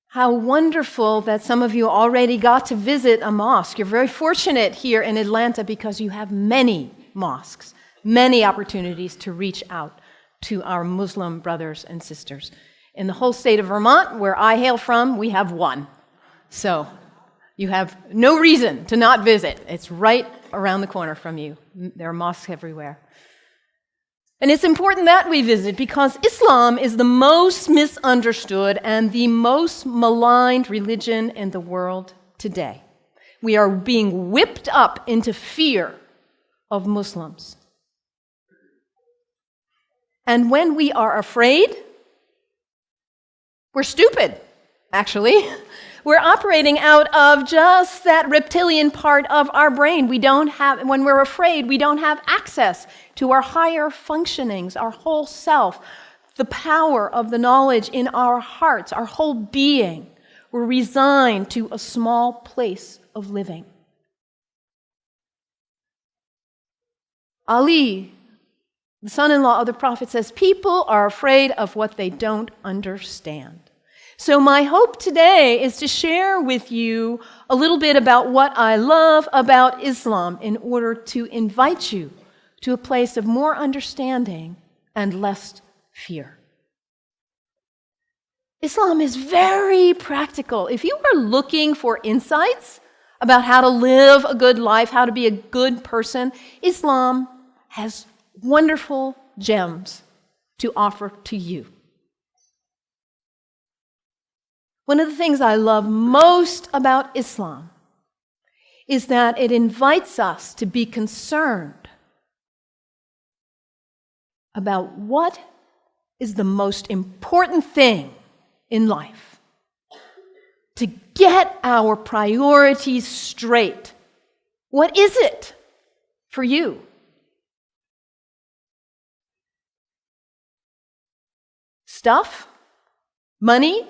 How wonderful that some of you already got to visit a mosque. You're very fortunate here in Atlanta because you have many mosques, many opportunities to reach out to our Muslim brothers and sisters. In the whole state of Vermont, where I hail from, we have one. So you have no reason to not visit. It's right around the corner from you. There are mosques everywhere. And it's important that we visit because Islam is the most misunderstood and the most maligned religion in the world today. We are being whipped up into fear of Muslims. And when we are afraid, we're stupid, actually. We're operating out of just that reptilian part of our brain. When we're afraid, we don't have access to our higher functionings, our whole self, the power of the knowledge in our hearts, our whole being. We're resigned to a small place of living. Ali, the son-in-law of the Prophet, says, people are afraid of what they don't understand. So my hope today is to share with you a little bit about what I love about Islam in order to invite you to a place of more understanding and less fear. Islam is very practical. If you are looking for insights about how to live a good life, how to be a good person, Islam has wonderful gems to offer to you. One of the things I love most about Islam is that it invites us to be concerned about what is the most important thing in life. To get our priorities straight. What is it for you? Stuff? Money?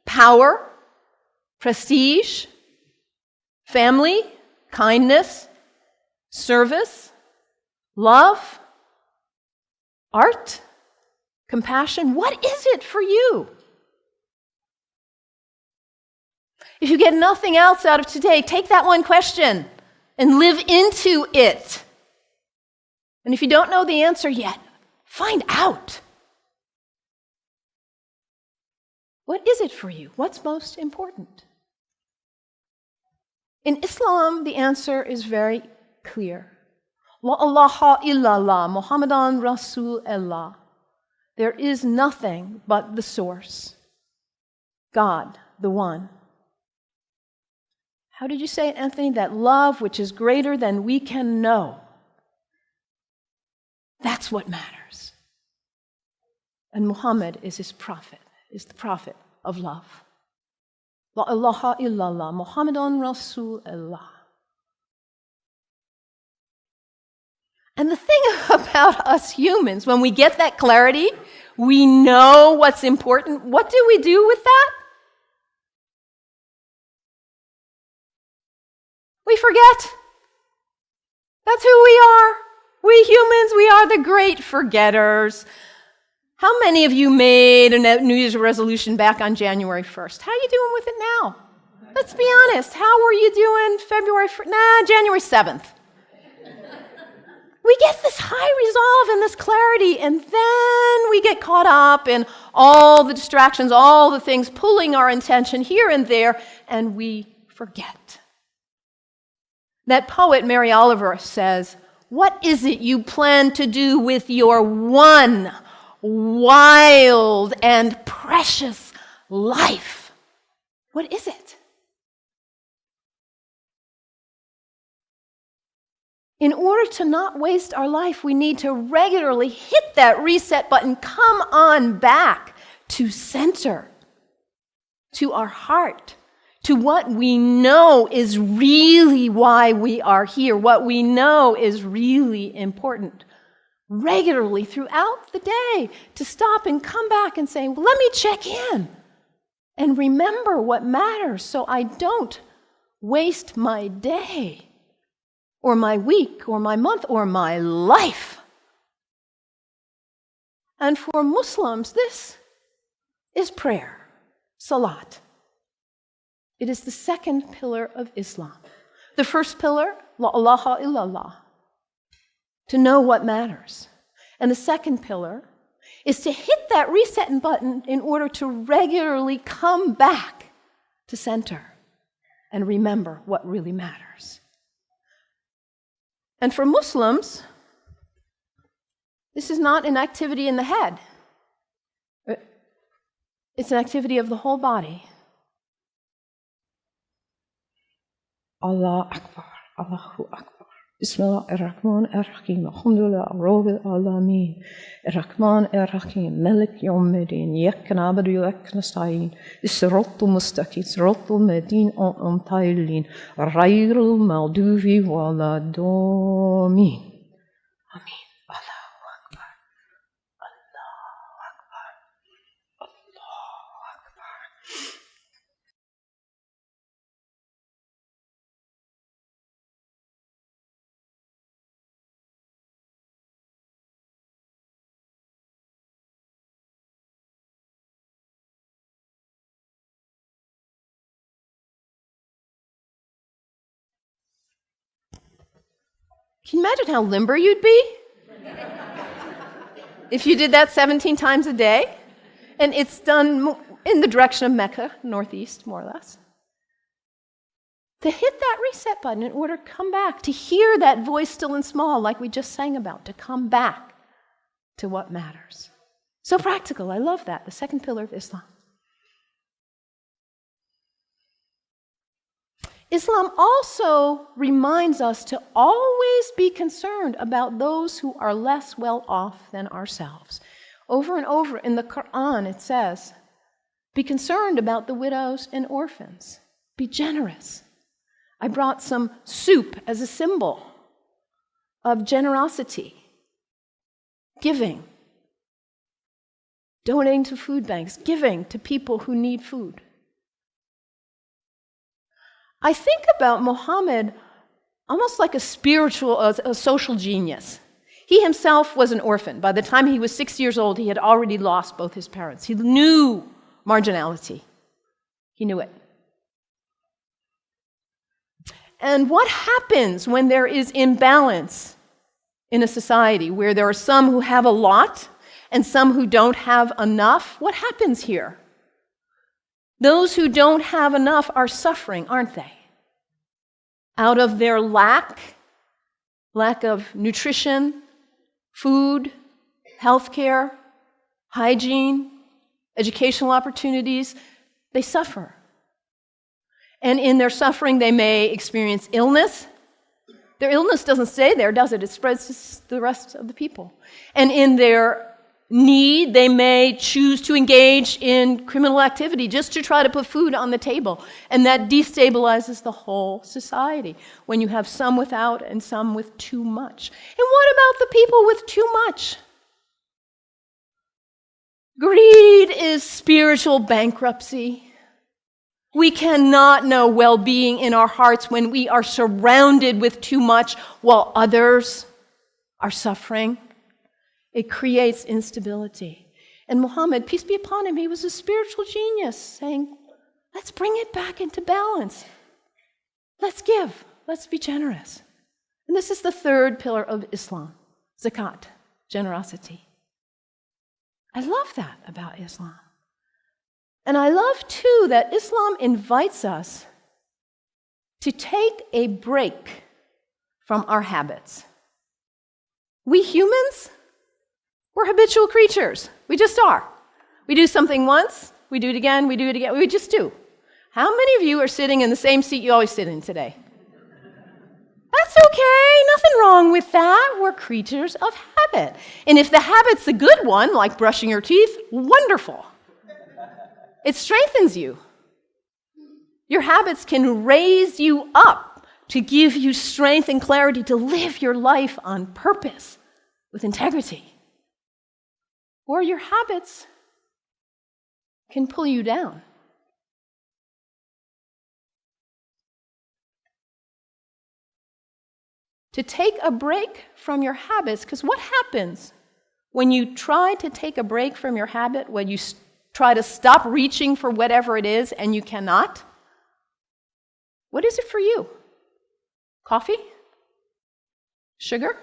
Power, prestige, family, kindness, service, love, art, compassion. What is it for you? If you get nothing else out of today, take that one question and live into it. And if you don't know the answer yet, find out. What is it for you? What's most important? In Islam, the answer is very clear. La ilaha illallah, Muhammadan Rasulullah. There is nothing but the source, God, the one. How did you say it, Anthony? That love which is greater than we can know. That's what matters. And Muhammad is his prophet. Is the prophet of love. La ilaha illallah, Muhammadan Rasulullah. And the thing about us humans, when we get that clarity, we know what's important. What do we do with that? We forget. That's who we are. We humans, we are the great forgetters. How many of you made a New Year's resolution back on January 1st? How are you doing with it now? Let's be honest. How were you doing January 7th? We get this high resolve and this clarity, and then we get caught up in all the distractions, all the things pulling our attention here and there, and we forget. That poet, Mary Oliver, says, what is it you plan to do with your one wild and precious life? What is it? In order to not waste our life, we need to regularly hit that reset button, come on back to center, to our heart, to what we know is really why we are here, what we know is really important. Regularly throughout the day, to stop and come back and say, well, let me check in and remember what matters so I don't waste my day or my week or my month or my life. And for Muslims, this is prayer, salat. It is the second pillar of Islam. The first pillar, la ilaha illallah, to know what matters. And the second pillar is to hit that reset button in order to regularly come back to center and remember what really matters. And for Muslims, this is not an activity in the head. It's an activity of the whole body. Allah Akbar, Allahu Akbar. Bismillah ar-Rahman ar-Rahim. Alhamdulillah, Rabbil Alameen. Ar-Rahman ar-Rahim. Malik Yawmiddin. Yak na'budu wa yak nasta'in. As-siratal mustaqim. Siratal ladhina an'amta alayhim. Ghayril maghdubi waladdallin. Amin. Allahu Akbar. Allahu Akbar. Allahu Akbar. Can you imagine how limber you'd be if you did that 17 times a day? And it's done in the direction of Mecca, northeast, more or less. To hit that reset button in order to come back, to hear that voice still and small, like we just sang about, to come back to what matters. So practical, I love that, the second pillar of Islam. Islam also reminds us to always be concerned about those who are less well off than ourselves. Over and over in the Quran it says, be concerned about the widows and orphans. Be generous. I brought some soup as a symbol of generosity, giving, donating to food banks, giving to people who need food. I think about Muhammad almost like a social genius. He himself was an orphan. By the time he was 6 years old, he had already lost both his parents. He knew marginality. He knew it. And what happens when there is imbalance in a society where there are some who have a lot and some who don't have enough? What happens here? Those who don't have enough are suffering, aren't they? Out of their lack of nutrition, food, healthcare, hygiene, educational opportunities, they suffer. And in their suffering, they may experience illness. Their illness doesn't stay there, does it? It spreads to the rest of the people. And in their need, they may choose to engage in criminal activity just to try to put food on the table. And that destabilizes the whole society when you have some without and some with too much. And what about the people with too much? Greed is spiritual bankruptcy. We cannot know well-being in our hearts when we are surrounded with too much while others are suffering. It creates instability. And Muhammad, peace be upon him, he was a spiritual genius, saying, let's bring it back into balance. Let's give. Let's be generous. And this is the third pillar of Islam, zakat, generosity. I love that about Islam. And I love, too, that Islam invites us to take a break from our habits. We humans, we're habitual creatures. We just are. We do something once, we do it again, we do it again. We just do. How many of you are sitting in the same seat you always sit in today? That's okay. Nothing wrong with that. We're creatures of habit. And if the habit's a good one, like brushing your teeth, wonderful. It strengthens you. Your habits can raise you up to give you strength and clarity to live your life on purpose with integrity. Or your habits can pull you down. To take a break from your habits, because what happens when you try to take a break from your habit, when you try to stop reaching for whatever it is and you cannot? What is it for you? Coffee? Sugar?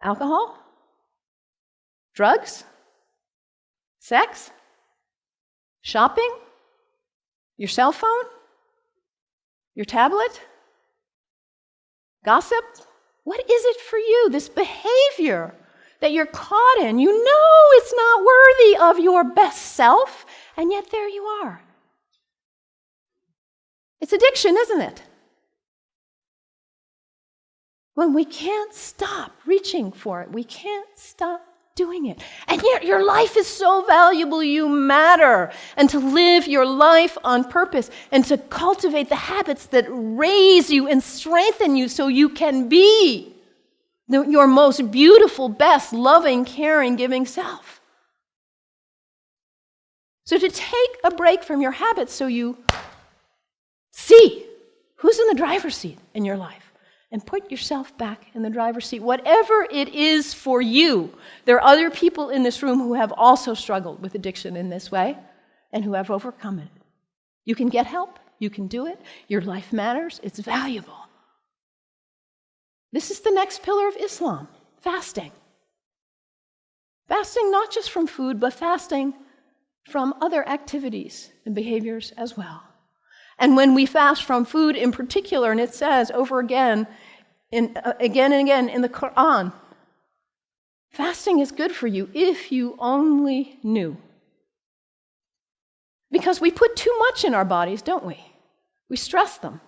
Alcohol? Drugs? Sex? Shopping? Your cell phone? Your tablet? Gossip? What is it for you, this behavior that you're caught in? You know it's not worthy of your best self, and yet there you are. It's addiction, isn't it? When we can't stop reaching for it, we can't stop doing it. And yet your life is so valuable, you matter. And to live your life on purpose and to cultivate the habits that raise you and strengthen you so you can be your most beautiful, best, loving, caring, giving self. So to take a break from your habits so you see who's in the driver's seat in your life. And put yourself back in the driver's seat, whatever it is for you. There are other people in this room who have also struggled with addiction in this way and who have overcome it. You can get help. You can do it. Your life matters. It's valuable. This is the next pillar of Islam, fasting. Fasting not just from food, but fasting from other activities and behaviors as well. And when we fast from food in particular, and it says over again and again in the Quran, fasting is good for you if you only knew. Because we put too much in our bodies, don't we? We stress them.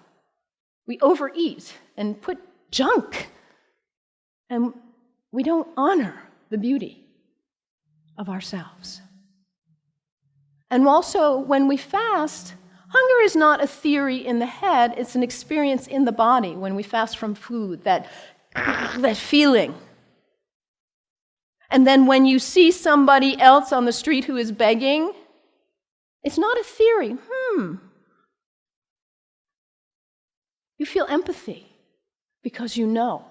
We overeat and put junk. And we don't honor the beauty of ourselves. And also, when we fast, hunger is not a theory in the head, it's an experience in the body when we fast from food, that feeling. And then when you see somebody else on the street who is begging, it's not a theory. You feel empathy because you know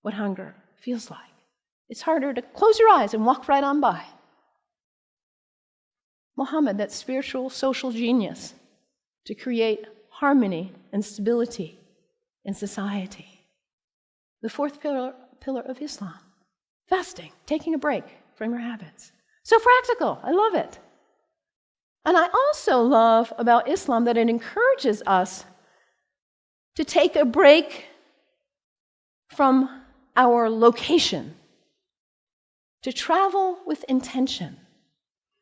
what hunger feels like. It's harder to close your eyes and walk right on by. Muhammad, that spiritual social genius, to create harmony and stability in society. The fourth pillar of Islam, fasting, taking a break from your habits. So practical, I love it. And I also love about Islam that it encourages us to take a break from our location, to travel with intention,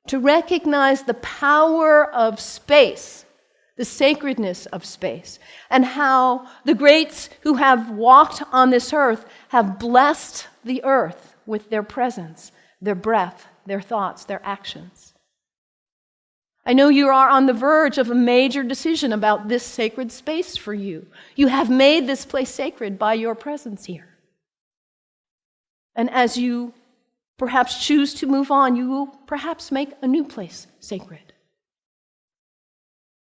to recognize the power of space, the sacredness of space, and how the greats who have walked on this earth have blessed the earth with their presence, their breath, their thoughts, their actions. I know you are on the verge of a major decision about this sacred space for you. You have made this place sacred by your presence here. And as you perhaps choose to move on, you will perhaps make a new place sacred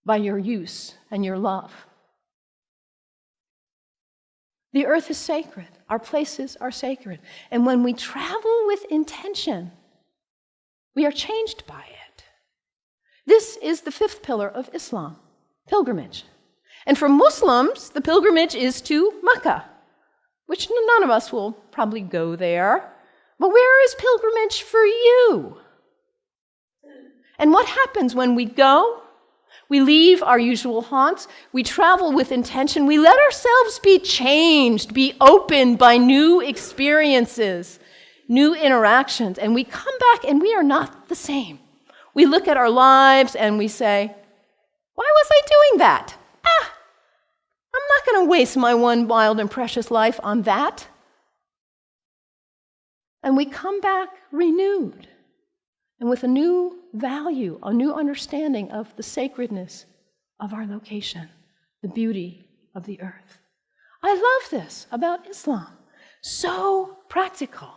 by your use and your love. The earth is sacred. Our places are sacred. And when we travel with intention, we are changed by it. This is the fifth pillar of Islam, pilgrimage. And for Muslims, the pilgrimage is to Mecca, which none of us will probably go there. But where is pilgrimage for you? And what happens when we go? We leave our usual haunts. We travel with intention. We let ourselves be changed, be opened by new experiences, new interactions. And we come back and we are not the same. We look at our lives and we say, why was I doing that? I'm not going to waste my one wild and precious life on that. And we come back renewed and with a new value, a new understanding of the sacredness of our location, the beauty of the earth. I love this about Islam. So practical.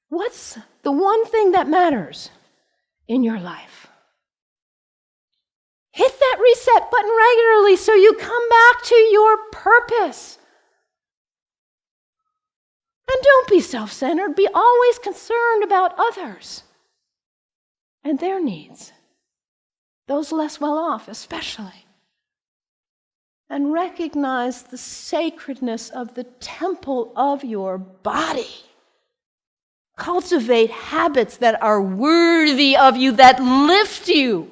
What's the one thing that matters in your life? Hit that reset button regularly so you come back to your purpose. And don't be self-centered. Be always concerned about others and their needs. those less well off especially. And recognize the sacredness of the temple of your body. Cultivate habits that are worthy of you, that lift you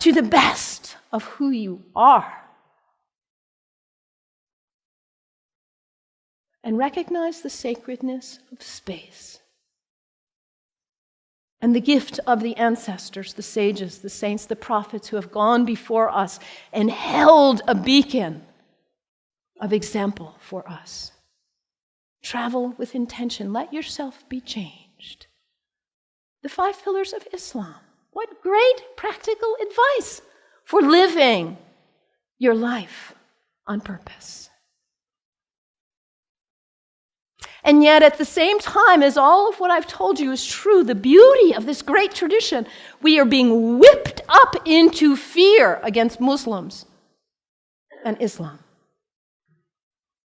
to the best of who you are. And recognize the sacredness of space and the gift of the ancestors, the sages, the saints, the prophets who have gone before us and held a beacon of example for us. Travel with intention. Let yourself be changed. The 5 pillars of Islam. What great practical advice for living your life on purpose. And yet, at the same time as all of what I've told you is true, the beauty of this great tradition, we are being whipped up into fear against Muslims and Islam.